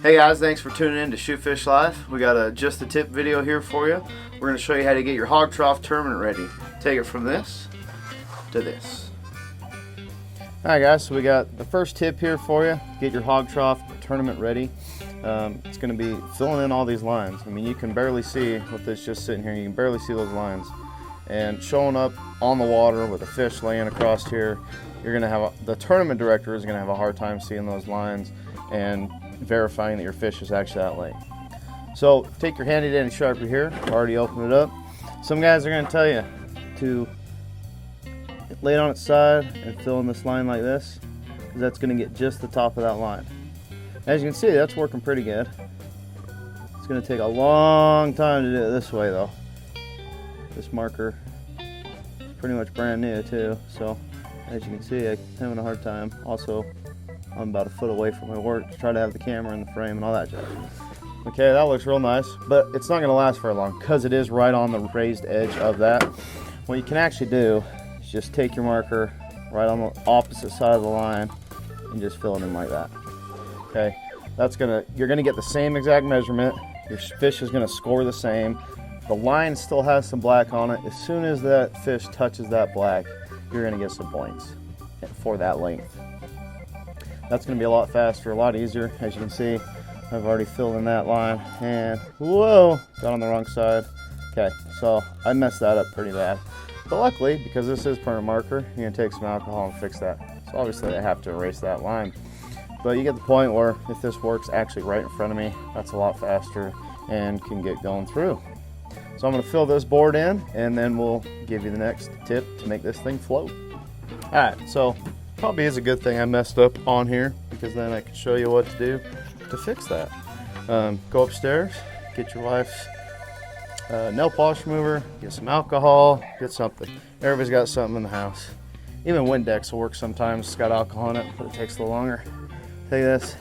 Hey guys, thanks for tuning in to Shoot Fish Life. We got a just the tip video here for you. We're going to show you how to get your Hawg Trough tournament ready. Take it from this to this. Alright guys, so we got the first tip here for you. Get your Hawg Trough tournament ready. It's going to be filling in all these lines. I mean, you can barely see with this just sitting here. You can barely see those lines. And showing up on the water with a fish laying across here, you're going to have the tournament director is going to have a hard time seeing those lines and verifying that your fish is actually that late. So take your handy dandy sharpie here, already opened it up. Some guys are going to tell you to lay it on its side and fill in this line like this, because that's going to get just the top of that line. As you can see, that's working pretty good. It's going to take a long time to do it this way though. This marker is pretty much brand new too, so as you can see, I'm having a hard time. Also, I'm about a foot away from my work to try to have the camera in the frame and all that jazz. Okay, that looks real nice, but it's not going to last very long because it is right on the raised edge of that. What you can actually do is just take your marker right on the opposite side of the line and just fill it in like that. Okay, you're gonna get the same exact measurement. Your fish is gonna score the same. The line still has some black on it. As soon as that fish touches that black, you're gonna get some points for that length. That's going to be a lot faster, a lot easier. As you can see, I've already filled in that line, and whoa, got on the wrong side. Okay, so I messed that up pretty bad. But luckily, because this is permanent marker, you're going to take some alcohol and fix that. So obviously I have to erase that line. But you get the point where if this works actually right in front of me, that's a lot faster and can get going through. So I'm going to fill this board in, and then we'll give you the next tip to make this thing float. Alright, so probably is a good thing I messed up on here, because then I can show you what to do to fix that. Go upstairs, get your wife's nail polish remover, get some alcohol, get something. Everybody's got something in the house. Even Windex will work sometimes. It's got alcohol in it, but it takes a little longer. Take this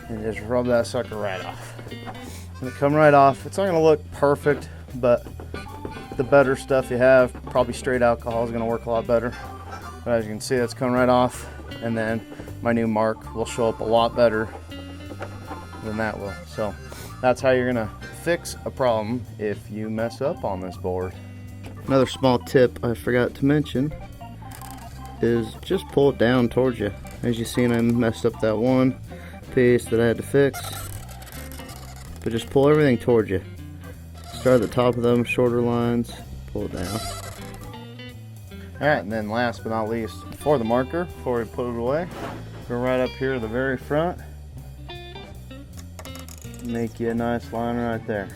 and just rub that sucker right off. It'll come right off. It's not going to look perfect, but the better stuff you have, probably straight alcohol is going to work a lot better. But as you can see, that's coming right off, and then my new mark will show up a lot better than that will. So that's how you're gonna fix a problem if you mess up on this board. Another small tip I forgot to mention is just pull it down towards you. As you seen, I messed up that one piece that I had to fix, but just pull everything towards you. Start at the top of them shorter lines, pull it down. Alright, and then last but not least, for the marker, before we put it away, go right up here to the very front, make you a nice line right there.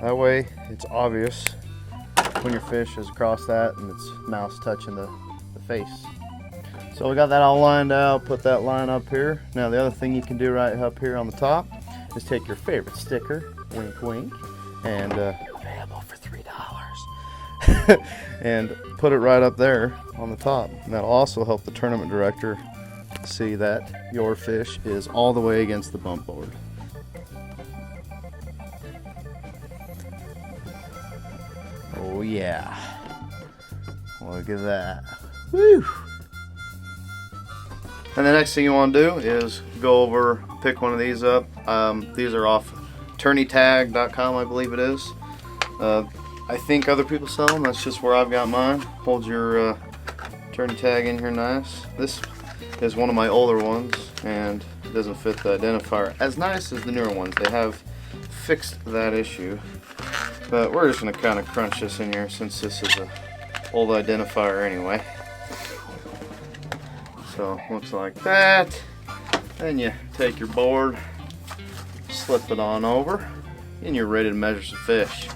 That way it's obvious when your fish is across that and its mouth's touching the face. So we got that all lined out, put that line up here. Now the other thing you can do right up here on the top is take your favorite sticker, wink wink, and available for $3. And put it right up there on the top. And that'll also help the tournament director see that your fish is all the way against the bump board. Oh yeah. Look at that. Woo! And the next thing you want to do is go over, pick one of these up. These are off tourneytag.com, I believe it is. I think other people sell them. That's just where I've got mine. Hold your tourney tag in here nice. This is one of my older ones, and it doesn't fit the identifier as nice as the newer ones. They have fixed that issue. But we're just going to kind of crunch this in here since this is an old identifier anyway. So looks like that. Then you take your board, slip it on over, and you're ready to measure some fish.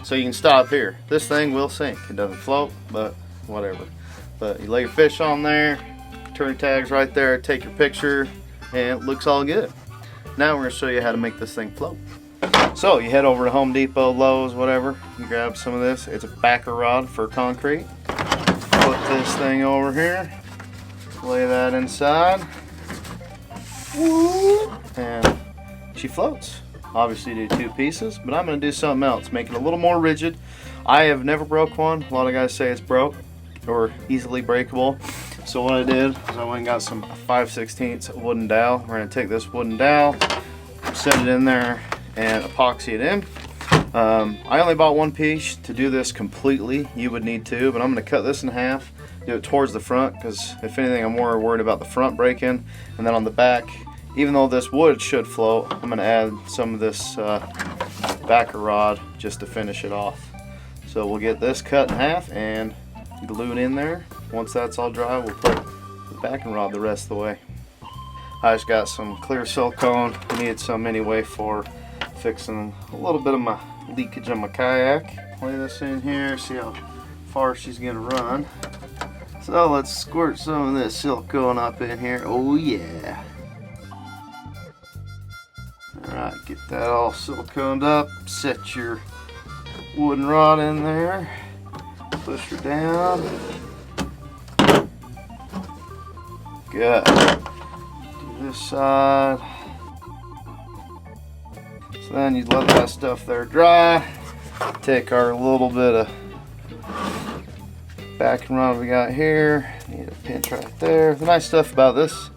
So you can stop here. This thing will sink. It doesn't float, but whatever. But you lay your fish on there, tourney tag's right there, take your picture, and it looks all good. Now we're going to show you how to make this thing float. So you head over to Home Depot, Lowe's, whatever, and grab some of this. It's a backer rod for concrete. Put this thing over here, lay that inside, and she floats. Obviously do two pieces, but I'm going to do something else, make it a little more rigid. I have never broke one. A lot of guys say it's broke or easily breakable. So what I did is I went and got some 5/16 wooden dowel. We're going to take this wooden dowel, set it in there, and epoxy it in. I only bought one piece. To do this completely, you would need two, but I'm going to cut this in half, do it towards the front, because if anything, I'm more worried about the front breaking. And then on the back, even though this wood should float, I'm going to add some of this backer rod just to finish it off. So we'll get this cut in half and glued in there. Once that's all dry, we'll put the backing rod the rest of the way. I just got some clear silicone. I needed some anyway for fixing a little bit of my leakage on my kayak. Lay this in here, see how far she's gonna run. So let's squirt some of this silicone up in here. Oh yeah. Alright, get that all siliconed up. Set your wooden rod in there. Push her down. Good. Do this side. So then you let that stuff there dry. Take our little bit of backing rod we got here. Need a pinch right there. The nice stuff about this,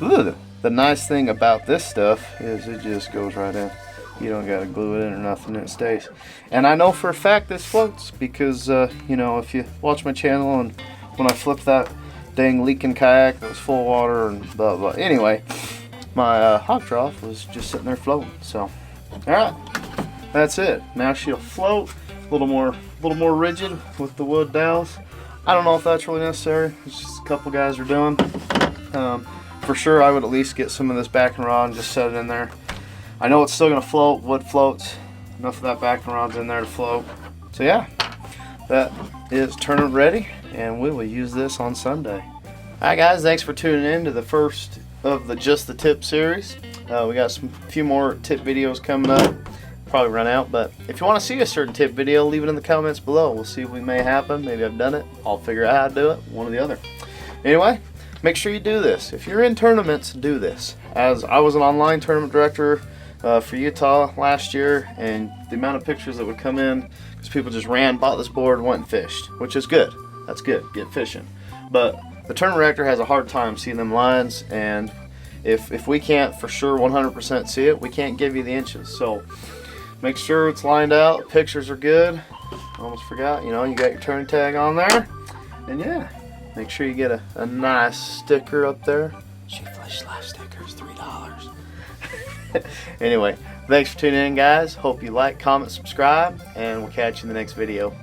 the nice thing about this stuff is it just goes right in. You don't gotta glue it in or nothing, it stays. And I know for a fact this floats because you know, if you watch my channel and when I flipped that dang leaking kayak that was full of water and blah blah. Anyway, my Hawg Trough was just sitting there floating. So, all right, that's it. Now she'll float a little more rigid with the wood dowels. I don't know if that's really necessary. It's just a couple guys are doing. For sure, I would at least get some of this backing rod and just set it in there. I know it's still gonna float. Wood floats. Enough of that backing rod's in there to float. So yeah, that is tournament ready, and we will use this on Sunday. Alright guys, thanks for tuning in to the first of the Just the Tip series. We got a few more tip videos coming up. Probably run out, but if you want to see a certain tip video, leave it in the comments below. We'll see if we may happen. Maybe I've done it. I'll figure out how to do it. One or the other. Anyway, make sure you do this. If you're in tournaments, do this. As I was an online tournament director for Utah last year, and the amount of pictures that would come in because people just ran, bought this board, went and fished, which is good. That's good. Get fishing. But the tournament director has a hard time seeing them lines, and if we can't for sure 100% see it, we can't give you the inches. So make sure it's lined out. Pictures are good. Almost forgot, you know, you got your turn tag on there. And yeah, make sure you get a nice sticker up there. Shootfishlife sticker is $3. Anyway, thanks for tuning in, guys. Hope you like, comment, subscribe, and we'll catch you in the next video.